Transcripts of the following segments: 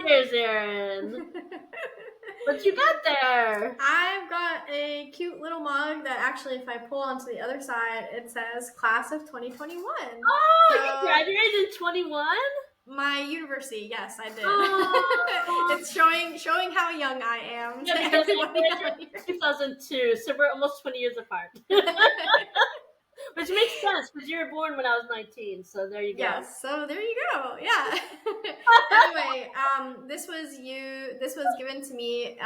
Cheers, Erin. What you got there? I've got a cute little mug that actually, if I pull onto the other side, it says Class of 2021. Oh, you So graduated in 21? my university, yes, I did. Oh. It's showing how young I am to Yeah, because I everybody out graduated here. in 2002, so we're almost 20 years apart. Which makes sense because you were born when I was 19, so there you go. Yes, so there you go. Yeah. Anyway, this was given to me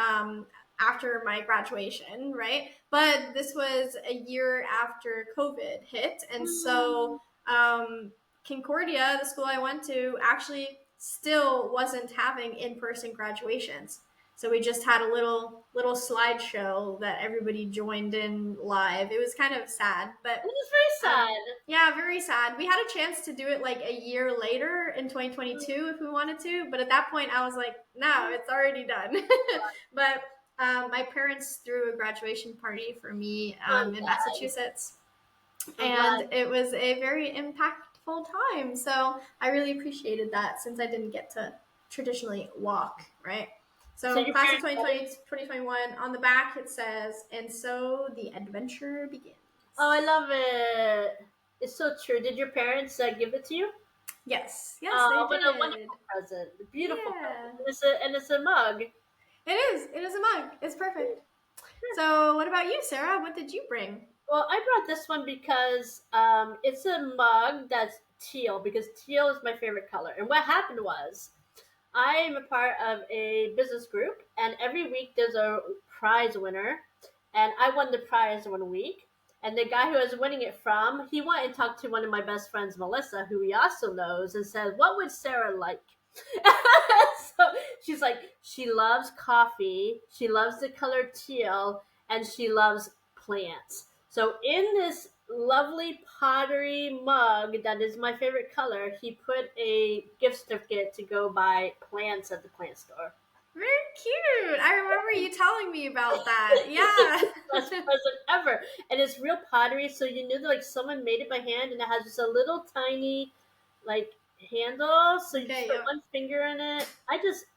after my graduation, right? But this was a year after COVID hit, and so Concordia, the school I went to, actually still wasn't having in-person graduations. So we just had a little slideshow that everybody joined in live. It was kind of sad, but It was very sad. yeah, very sad. We had a chance to do it like a year later in 2022 if we wanted to, but at that point I was like, no, it's already done. But my parents threw a graduation party for me in Massachusetts, and it was a very impactful time. So I really appreciated that since I didn't get to traditionally walk, right? So class of 2020, 2021, on the back it says, and so the adventure begins. Oh, I love it. It's so true. Did your parents give it to you? Yes, they what did. a wonderful present. Beautiful Yeah. present. And it's a mug. It is a mug. It's perfect. So what about you, Sarah? What did you bring? Well, I brought this one because it's a mug that's teal, because teal is my favorite color. And what happened was, I am a part of a business group, and every week there's a prize winner, and I won the prize 1 week. And the guy who I was winning it from, he went and talked to one of my best friends, Melissa, who he also knows, and said, "What would Sarah like?" So she's like, she loves coffee, she loves the color teal, and she loves plants. So in this lovely pottery mug that is my favorite color, he put a gift certificate to go buy plants at the plant store. Very cute. I remember you telling me about that. Yeah. Best present ever. And it's real pottery, so you knew that like someone made it by hand, and it has just a little tiny like handle, so you just put one finger in it.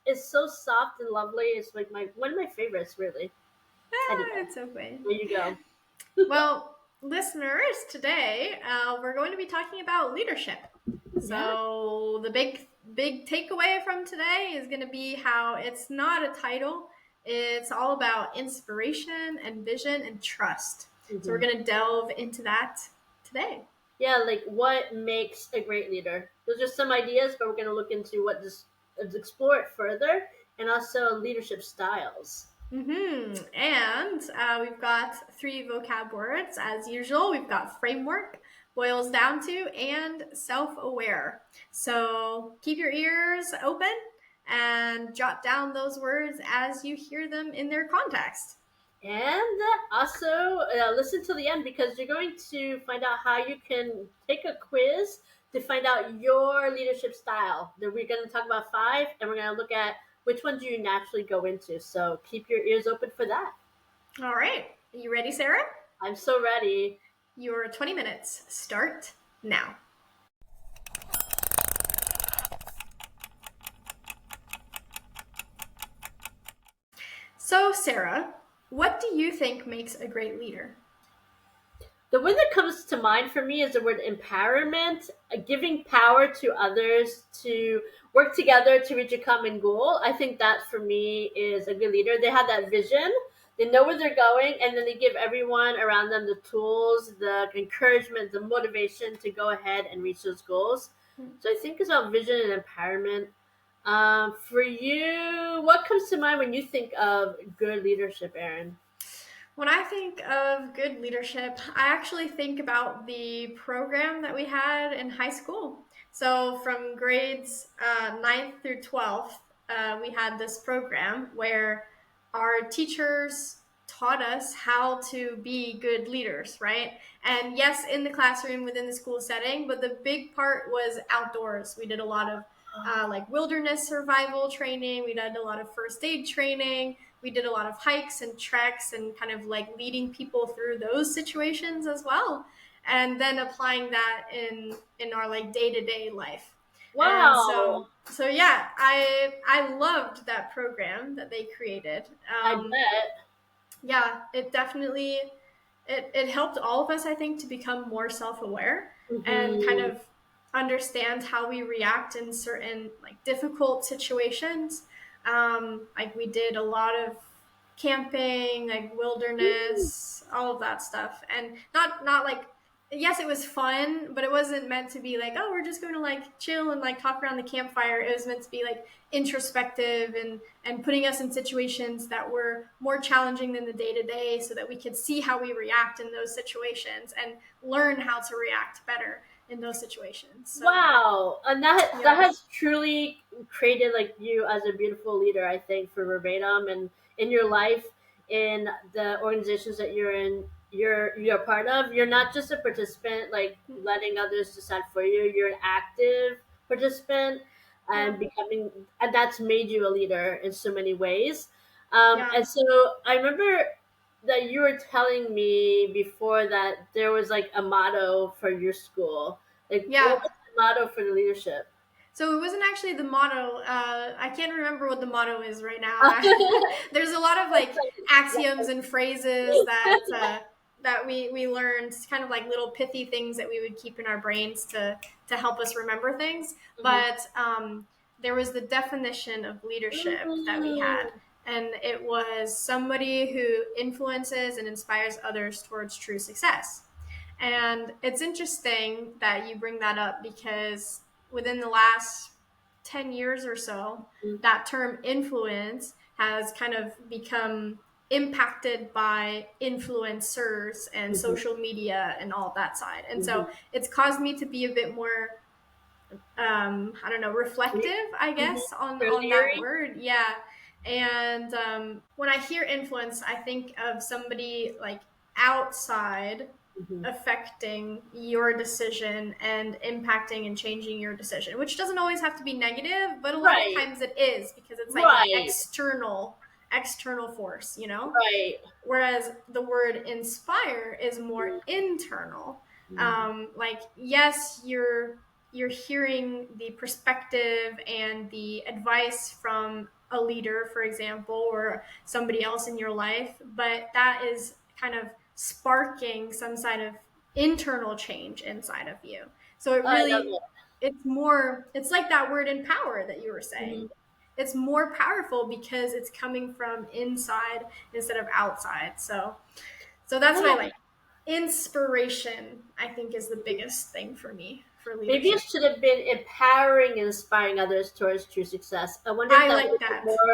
It's so soft and lovely. It's like one of my favorites, really. Anyway, it's so funny. There you go. Well, listeners, today we're going to be talking about leadership. So the big takeaway from today is going to be how it's not a title. It's all about inspiration and vision and trust. Mm-hmm. So we're going to delve into that today. Yeah, like what makes a great leader. Those are some ideas, but we're going to look into explore it further, and also leadership styles. Mm-hmm. And we've got 3 vocab words as usual. We've got framework, boils down to, and self-aware. So keep your ears open and jot down those words as you hear them in their context. And also listen to the end, because you're going to find out how you can take a quiz to find out your leadership style. We're going to talk about 5, and we're going to look at which one do you naturally go into. So keep your ears open for that. All right. Are you ready, Sarah? I'm so ready. Your 20 minutes start now. So, Sarah, what do you think makes a great leader? The word that comes to mind for me is the word empowerment, giving power to others to work together to reach a common goal. I think that for me is a good leader. They have that vision, they know where they're going, and then they give everyone around them the tools, the encouragement, the motivation to go ahead and reach those goals. So I think it's about vision and empowerment. For you, what comes to mind when you think of good leadership, Erin? When I think of good leadership, I actually think about the program that we had in high school. So from grades 9th through 12th, we had this program where our teachers taught us how to be good leaders, right? And yes, in the classroom within the school setting, but the big part was outdoors. We did a lot of like wilderness survival training. We did a lot of first aid training. We did a lot of hikes and treks and kind of like leading people through those situations as well. And then applying that in our like day-to-day life. And Wow. so yeah, I loved that program that they created. I bet. Yeah, it definitely it helped all of us, I think, to become more self-aware and kind Mm-hmm. of understand how we react in certain like difficult situations. Like we did a lot of camping, like wilderness, all of that stuff, and not like, yes, it was fun, but it wasn't meant to be like, oh, we're just going to like chill and like talk around the campfire. It was meant to be like introspective and putting us in situations that were more challenging than the day to day, so that we could see how we react in those situations and learn how to react better in those situations. So Wow, and that yeah, has truly created like you as a beautiful leader, I think, for verbatim and in your life, in the organizations that you're in, you're part of. You're not just a participant, like letting others decide for you. You're an active participant yeah, and becoming, and that's made you a leader in so many ways. yeah, And so I remember that you were telling me before that there was like a motto for your school, like, what yeah. was the motto for the leadership? So it wasn't actually the motto. I can't remember what the motto is right now. There's a lot of like axioms and phrases that we learned, kind of like little pithy things that we would keep in our brains to help us remember things. Mhm. But there was the definition of leadership that we had, Mm. and it was somebody who influences and inspires others towards true success. And it's interesting that you bring that up because within the last 10 years or so, that term influence has kind of become impacted by influencers and Mhm. social media and all that side. And so Mhm. it's caused me to be a bit more, I don't know, reflective, I Mhm. guess, For on that Leary? word. Yeah. And when I hear influence, I think of somebody like outside Mhm. affecting your decision and impacting and changing your decision, which doesn't always have to be negative, but a lot of Right. times it is because it's like an Right. external force, you know? Right. Whereas the word inspire is more internal. Like, yes, you're hearing the perspective and the advice from a leader, for example, or somebody else in your life, but that is kind of sparking some side of internal change inside of you. So it I love really, it. it's like that word empower that you were saying. Mhm. It's more powerful because it's coming from inside instead of outside. So that's what I Yeah. like. Inspiration, I think, is the biggest thing for me for Maybe it leadership. should have been empowering and inspiring others towards true success. I wonder if I that would like have been that.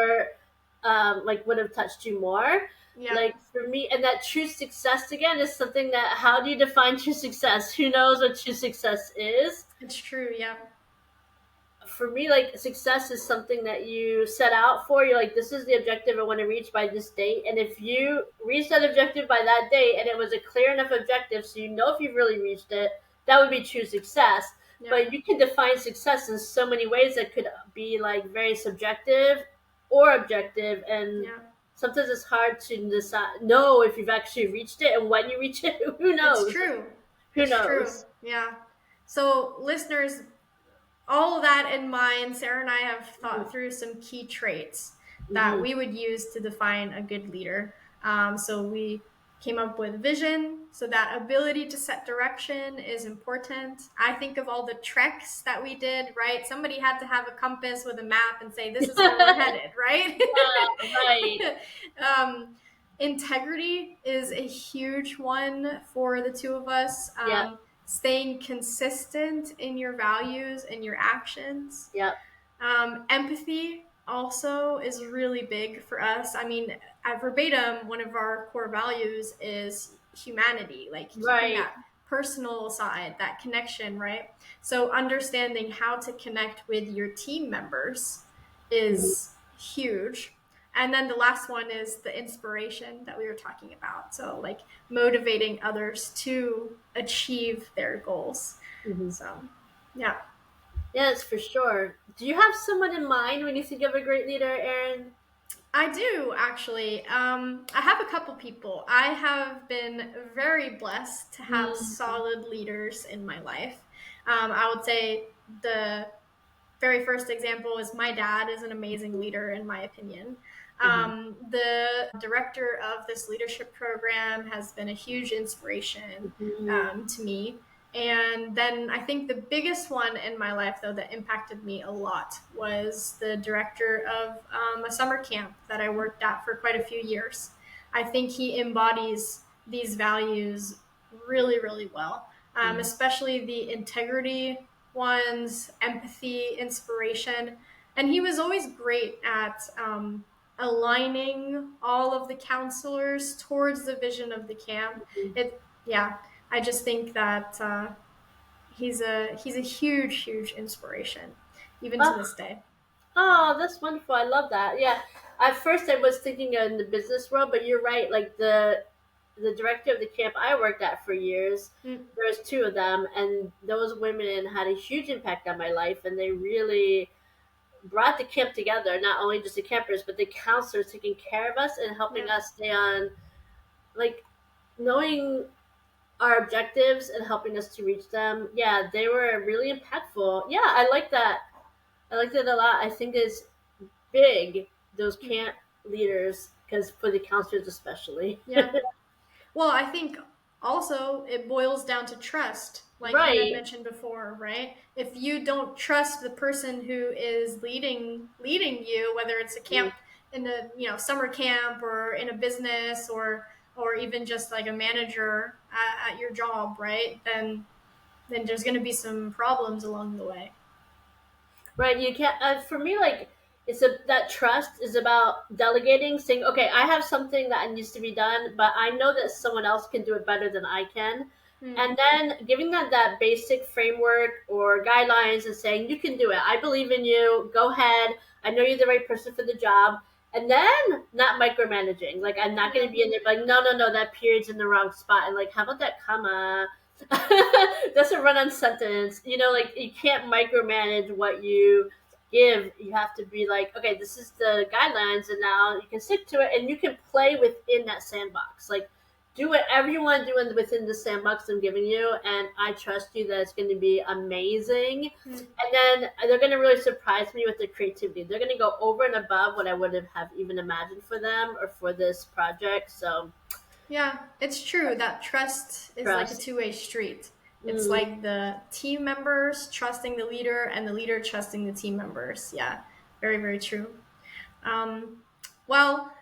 more, like, would have touched you more. Yeah, Like for me, and that true success again is something that, how do you define true success? Who knows what true success is? it's true. Yeah, For me, like, success is something that you set out for. You're like, this is the objective I want to reach by this date, and if you reach that objective by that date and it was a clear enough objective so you know if you've really reached it, that would be true success. yeah, But you can define success in so many ways that could be like very subjective or objective, and yeah. sometimes it's hard to decide know if you've actually reached it, and when you reach it, who It's knows? true. Who It's true. knows? Yeah. So, listeners, all of that in mind, Sarah and I have thought through some key traits that Mm-hmm. we would use to define a good leader. So we came up with vision. So that ability to set direction is important. I think of all the treks that we did, right? Somebody had to have a compass with a map and say, this is where we're headed, right? Yeah, right. um, integrity is a huge one for the two of us. Yep. Staying consistent in your values and your actions. Yep. Empathy also is really big for us. I mean, at verbatim, one of our core values is humanity, like keeping Right. that personal side, that connection, right? So, understanding how to connect with your team members Mhm. is huge. And then the last one is the inspiration that we were talking about. So, like motivating others to achieve their goals. Mhm. So, yeah. Yes, for sure. Do you have someone in mind when you think of a great leader, Erin? I do actually. I have a couple people. I have been very blessed to have Mm. solid leaders in my life. I would say the very first example is my dad is an amazing leader, in my opinion. Hmm. The director of this leadership program has been a huge inspiration Hmm. to me. And then I think the biggest one in my life, though, that impacted me a lot was the director of a summer camp that I worked at for quite a few years. I think he embodies these values really, really well, especially the integrity ones, empathy, inspiration. And he was always great at aligning all of the counselors towards the vision of the camp. Yeah, I just think that he's a huge, huge inspiration, even to Oh, this day. oh, that's wonderful. I love that. Yeah. At first, I was thinking in the business world, but you're right. Like the director of the camp I worked at for years, Mm, there's two of them, and those women had a huge impact on my life, and they really brought the camp together. Not only just the campers, but the counselors taking care of us and helping yeah. us stay on, like knowing our objectives and helping us to reach them. Yeah, they were really impactful. Yeah, I like that. I liked it a lot. I think it's big, those Mm, camp leaders, because for the counselors especially. yeah. Well, I think also it boils down to trust, like you had Right. mentioned before, right? If you don't trust the person who is leading you, whether it's a camp in a summer camp or in a business or even just like a manager at your job, right? Then there's going to be some problems along the way. Right. You can't. For me, like that trust is about delegating, saying, "Okay, I have something that needs to be done, but I know that someone else can do it better than I can." Hmm. And then giving them that basic framework or guidelines and saying, "You can do it. I believe in you. Go ahead. I know you're the right person for the job." And then not micromanaging. Like I'm not going Yeah. to be in there like, "No, no, no, that period's in the wrong spot." And like, how about that comma? That's a run-on sentence. Like you can't micromanage what you give. You have to be like, okay, this is the guidelines, and now you can stick to it, and you can play within that sandbox. Like, do whatever you want to do within the sandbox I'm giving you, and I trust you that it's going to be amazing. Hmm. And then they're going to really surprise me with their creativity. They're going to go over and above what I would have even imagined for them or for this project. So Yeah, it's true that trust is like a trust. two-way street. It's Mm. like the team members trusting the leader and the leader trusting the team members. Yeah, very, very true. Um, well,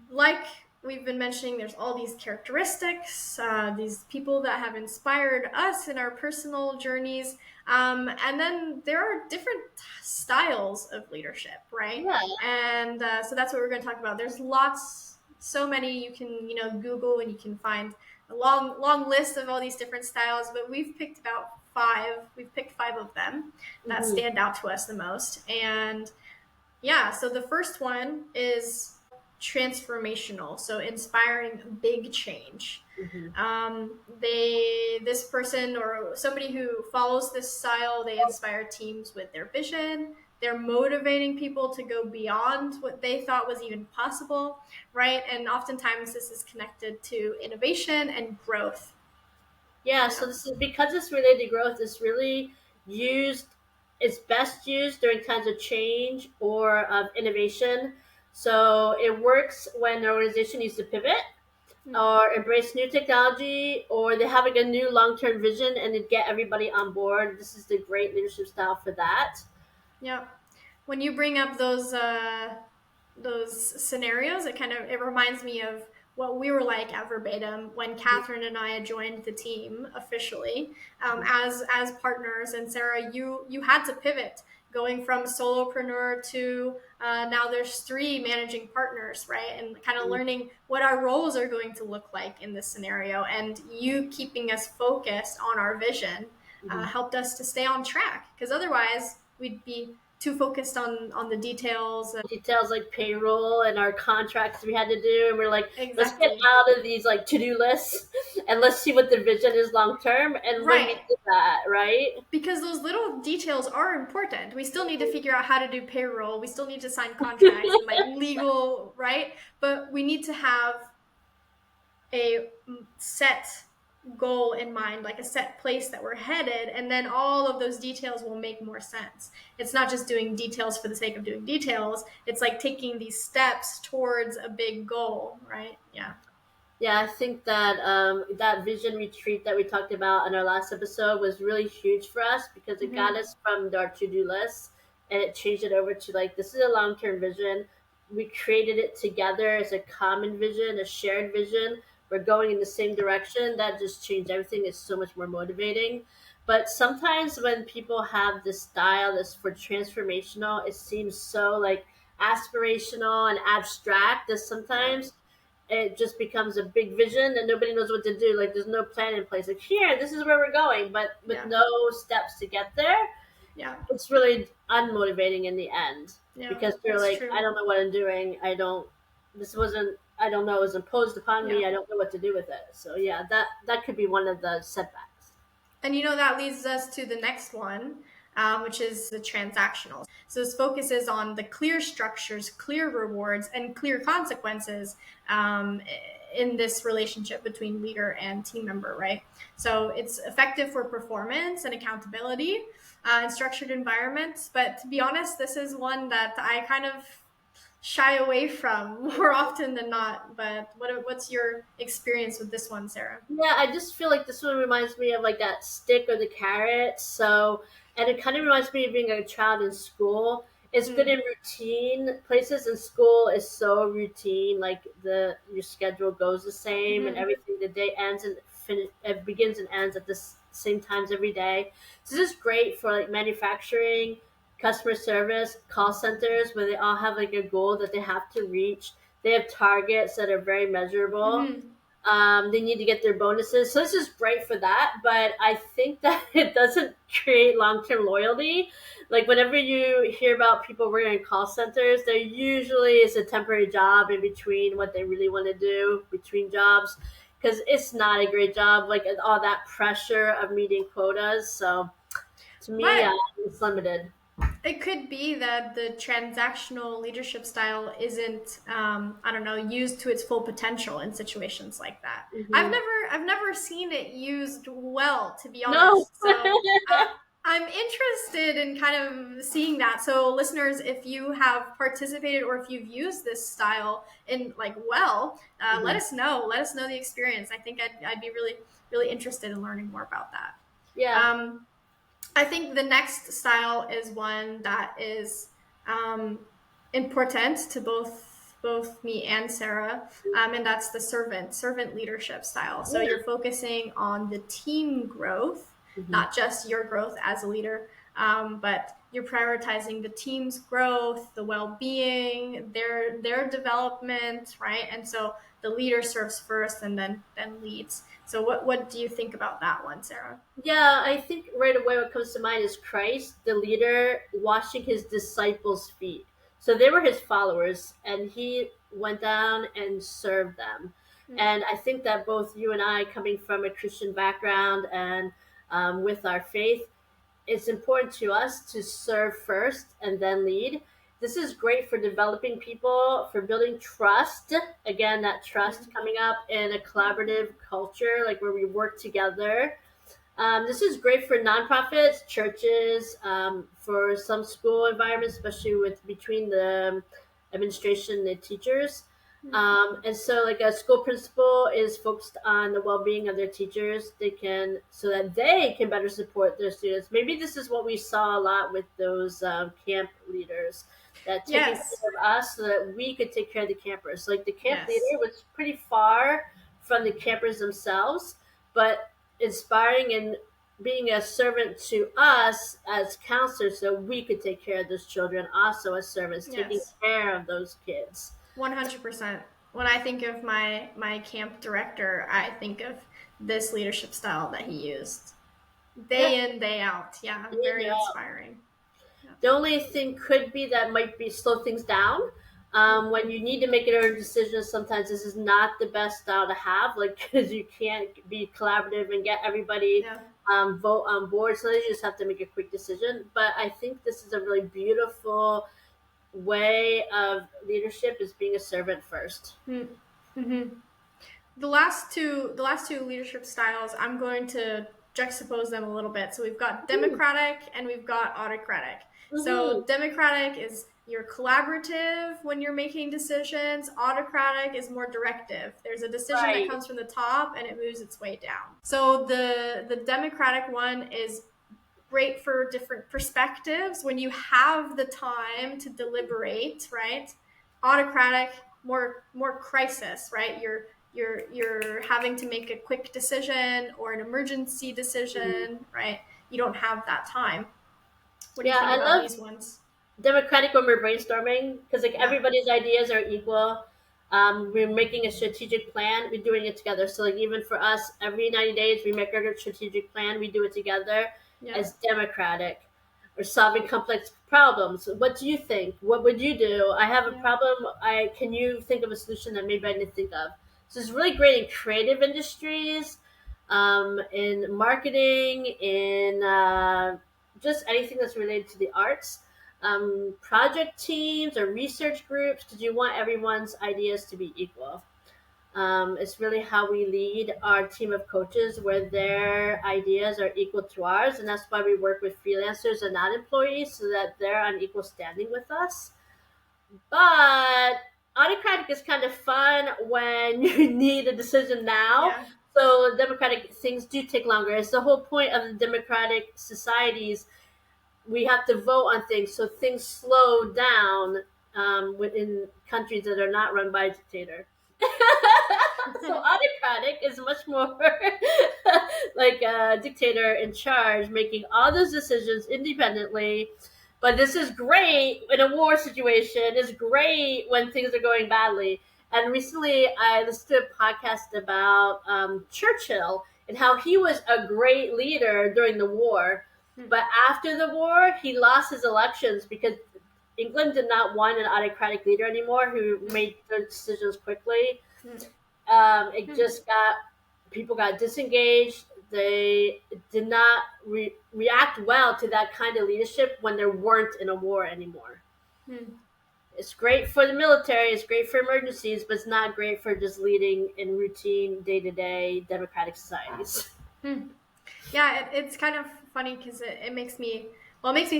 like we've been mentioning, there's all these characteristics, these people that have inspired us in our personal journeys. And then there are different styles of leadership, right? Yeah. And so that's what we're going to talk about. There's lots, so many you can, Google and you can find a long, long list of all these different styles, but we've picked about five. We've picked five of them that Hmm. stand out to us the most. And yeah, so the first one is transformational, so inspiring big change. Hmm. This person or somebody who follows this style, they inspire teams with their vision. They're motivating people to go beyond what they thought was even possible, right? And oftentimes this is connected to innovation and growth. Yeah, Yeah. so this is because it's related to growth. It's really used. It's best used during times of change or of innovation. So it works when an organization needs to pivot Hmm. or embrace new technology, or they have like a new long-term vision and to get everybody on board. This is the great leadership style for that. Yeah. When you bring up those scenarios, it reminds me of what we were like at Verbatim when Catherine and I had joined the team officially as partners. And Sarah, you had to pivot, going from solopreneur to now there's three managing partners, right? And kind of learning what our roles are going to look like in this scenario, and you keeping us focused on our vision Mhm. helped us to stay on track, because otherwise we'd be too focused on the details. Details like payroll and our contracts we had to do, and we're like, let's get Exactly. out of these like to-do lists and let's see what the vision is long term. And when we Right. did that, right? Because those little details are important. We still need to figure out how to do payroll. We still need to sign contracts and like legal, right? But we need to have a set goal in mind, like a set place that we're headed, and then all of those details will make more sense. It's not just doing details for the sake of doing details. It's like taking these steps towards a big goal, right? Yeah. Yeah, I think that that vision retreat that we talked about in our last episode was really huge for us because it got Mm-hmm. us from our to do list and it changed it over to like this is a long term vision. We created it together as a common vision, a shared vision. We're going in the same direction. That just changed everything. It's so much more motivating. But sometimes when people have this style that's for transformational, it seems so like aspirational and abstract that Yeah. sometimes it just becomes a big vision and nobody knows what to do. Like there's no plan in place. Like here, this is where we're going, but with Yeah. no steps to get there, Yeah. it's really unmotivating in the end Yeah. because you're It's like, I true. don't know what I'm doing. I don't. This wasn't. I don't know. It was imposed upon Yeah. me. I don't know what to do with it. So yeah, that could be one of the setbacks. And that leads us to the next one, which is the transactional. So this focuses on the clear structures, clear rewards, and clear consequences in this relationship between leader and team member, right? So it's effective for performance and accountability in structured environments. But to be honest, this is one that I kind of shy away from more often than not. But what's your experience with this one, Sarah? Yeah, I just feel like this one reminds me of like that stick or the carrot. So, and it kind of reminds me of being a child in school. It's good Mm. in routine places. In school is so routine. Like the your schedule goes the same, and Mm-hmm. everything. The day ends and it begins and ends at the same times every day. So this is great for like manufacturing, customer service, call centers, where they all have like a goal that they have to reach. They have targets that are very measurable. Mm-hmm. They need to get their bonuses. So this is great for that, but I think that it doesn't create long term loyalty. Like whenever you hear about people working in call centers, there usually is a temporary job in between what they really want to do between jobs because it's not a great job. Like all that pressure of meeting quotas. So to me, But it's limited. it could be that the transactional leadership style isn't, I don't know, used to its full potential in situations like that. Hmm. I've never seen it used well, to be No. honest. So uh, I'm interested in kind of seeing that. So listeners, if you have participated or if you've used this style in like let Mhm. us know. Let us know the experience. I think I'd be really interested in learning more about that. Yeah. Um, I think the next style is one that is um, important to both me and Sarah, and that's the servant leadership style. So Yeah. you're focusing on the team growth, Hmm. not just your growth as a leader, but you're prioritizing the team's growth, the well-being, their development, right? And so the leader serves first, and then leads. So what do you think about that one, Sarah? Yeah, I think right away what comes to mind is Christ, the leader, washing his disciples' feet. So they were his followers, and he went down and served them. Mm. And I think that both you and I, coming from a Christian background and with our faith, it's important to us to serve first and then lead. This is great for developing people, for building trust. Again, that trust Mm. coming up in a collaborative culture, like where we work together. This is great for nonprofits, churches, for some school environments, especially with between the administration and the teachers. Mm. And so, like a school principal is focused on the well-being of their teachers. They can so that they can better support their students. Maybe this is what we saw a lot with those camp leaders that taking Yes. care of us so that we could take care of the campers. Like the camp leader Yes. was pretty far from the campers themselves, but inspiring and being a servant to us as counselors so we could take care of those children also as servants taking Yes. care of those kids. 100%. When I think of my camp director, I think of this leadership style that he used. Yeah, Day in, day out. Yeah, you very know. inspiring. Yeah. The only thing could be that might be slow things down. Mm. When you need to make an urgent decision, sometimes this is not the best style to have, like because you can't be collaborative and get everybody Yeah. vote on board. So you just have to make a quick decision. But I think this is a really beautiful way of leadership is being a servant first. Mm. Mm-hmm. The last two leadership styles, I'm going to juxtapose them a little bit. So we've got democratic and we've got autocratic. Mm-hmm. So democratic is you're collaborative when you're making decisions. Autocratic is more directive. There's a decision that Right. comes from the top and it moves its way down. So the democratic one is great for different perspectives when you have the time to deliberate, right? Autocratic, more crisis, right? You're having to make a quick decision or an emergency decision, right? You don't have that time. What do you Yeah, think I about love these ones? democratic when we're brainstorming because like Yeah. everybody's ideas are equal. We're making a strategic plan. We're doing it together. So like even for us, every 90 days we make our strategic plan. We do it together Yeah. as democratic. Or solving complex problems. What do you think? What would you do? I have a Yeah. problem. I can you think of a solution that maybe I didn't think of? So it's really great in creative industries, in marketing, in just anything that's related to the arts, project teams or research groups, because you want everyone's ideas to be equal. It's really how we lead our team of coaches where their ideas are equal to ours. And that's why we work with freelancers and not employees so that they're on equal standing with us. But autocratic is kind of fun when you need a decision now. Yeah. So democratic things do take longer. It's the whole point of the democratic societies. We have to vote on things, so things slow down within countries that are not run by a dictator. So autocratic is much more like a dictator in charge, making all those decisions independently. But this is great in a war situation. It's great when things are going badly. And recently, I listened to a podcast about Churchill and how he was a great leader during the war. Hmm. But after the war, he lost his elections because England did not want an autocratic leader anymore who made their decisions quickly. Hmm. It Hmm. just got people got disengaged. They did not react well to that kind of leadership when they weren't in a war anymore. Hmm. It's great for the military. It's great for emergencies, but it's not great for just leading in routine, day to day democratic societies. Hmm. Yeah, it's kind of funny because it makes me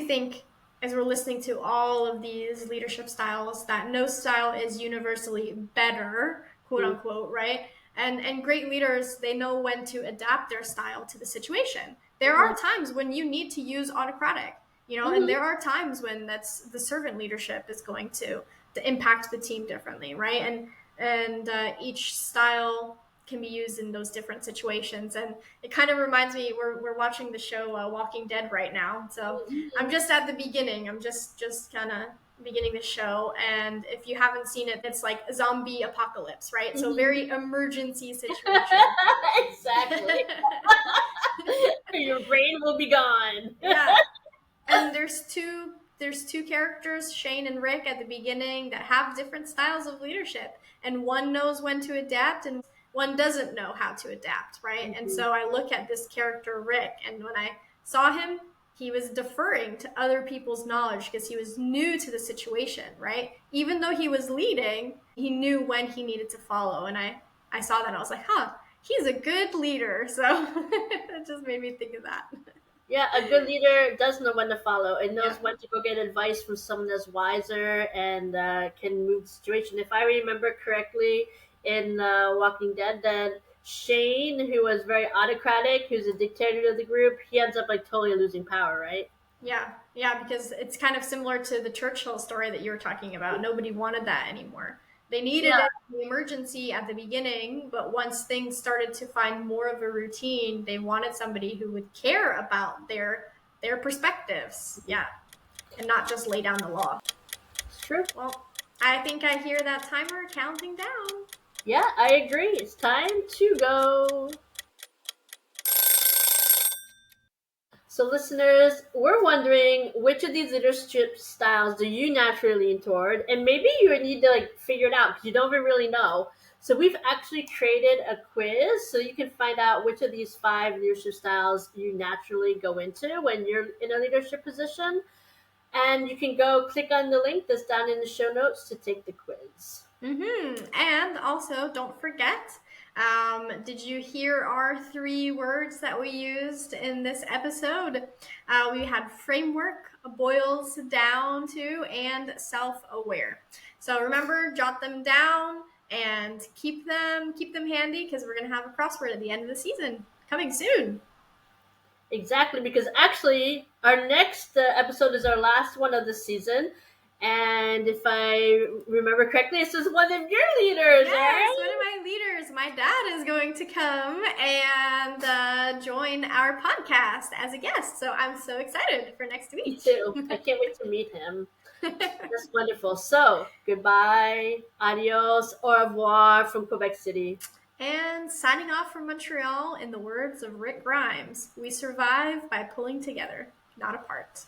think as we're listening to all of these leadership styles that no style is universally better, quote Mm-hmm. unquote, right? And great leaders, they know when to adapt their style to the situation. There are times when you need to use autocratic, and Mm-hmm. there are times when that's the servant leadership is going to impact the team differently, right? And each style can be used in those different situations. And it kind of reminds me we're watching the show Walking Dead right now. So I'm just at the beginning. I'm just kind of beginning the show, and if you haven't seen it, it's like a zombie apocalypse, right? So very Mm-hmm. emergency situation. Exactly. Your brain will be gone. Yeah. And there's two characters, Shane and Rick, at the beginning that have different styles of leadership, and one knows when to adapt and one doesn't know how to adapt, right? And Mhm. so I look at this character Rick, and when I saw him, he was deferring to other people's knowledge because he was new to the situation, right? Even though he was leading, he knew when he needed to follow, and I saw that and I was like, huh, he's a good leader. So it just made me think of that. Yeah, a good leader does know when to follow and Yeah. knows when to go get advice from someone that's wiser and can move the situation. If I remember correctly, in Walking Dead, that Shane, who was very autocratic, who's a dictator of the group, he ends up like totally losing power, right? Yeah, yeah, because it's kind of similar to the Churchill story that you were talking about. Nobody wanted that anymore. They needed Yeah. it in the emergency at the beginning, but once things started to find more of a routine, they wanted somebody who would care about their perspectives. Yeah, and not just lay down the law. It's true. Well, I think I hear that timer counting down. Yeah, I agree. It's time to go. So, listeners, we're wondering which of these leadership styles do you naturally lean toward, and maybe you need to like figure it out because you don't even really know. So, we've actually created a quiz so you can find out which of these five leadership styles you naturally go into when you're in a leadership position, and you can go click on the link that's down in the show notes to take the quiz. And also, don't forget, Did you hear our 3 words that we used in this episode? We had framework, boils down to, and self-aware. So remember, jot them down and keep them handy because we're gonna have a crossword at the end of the season coming soon. Exactly, because actually, our next episode is our last one of the season. And if I remember correctly, this is one of your leaders, Yes, Erin. one of my leaders. My dad is going to come and join our podcast as a guest. So I'm so excited for next Me week. too. I can't wait to meet him. That's wonderful. So, goodbye, adios, au revoir from Quebec City. And signing off from Montreal, in the words of Rick Grimes, we survive by pulling together, not apart.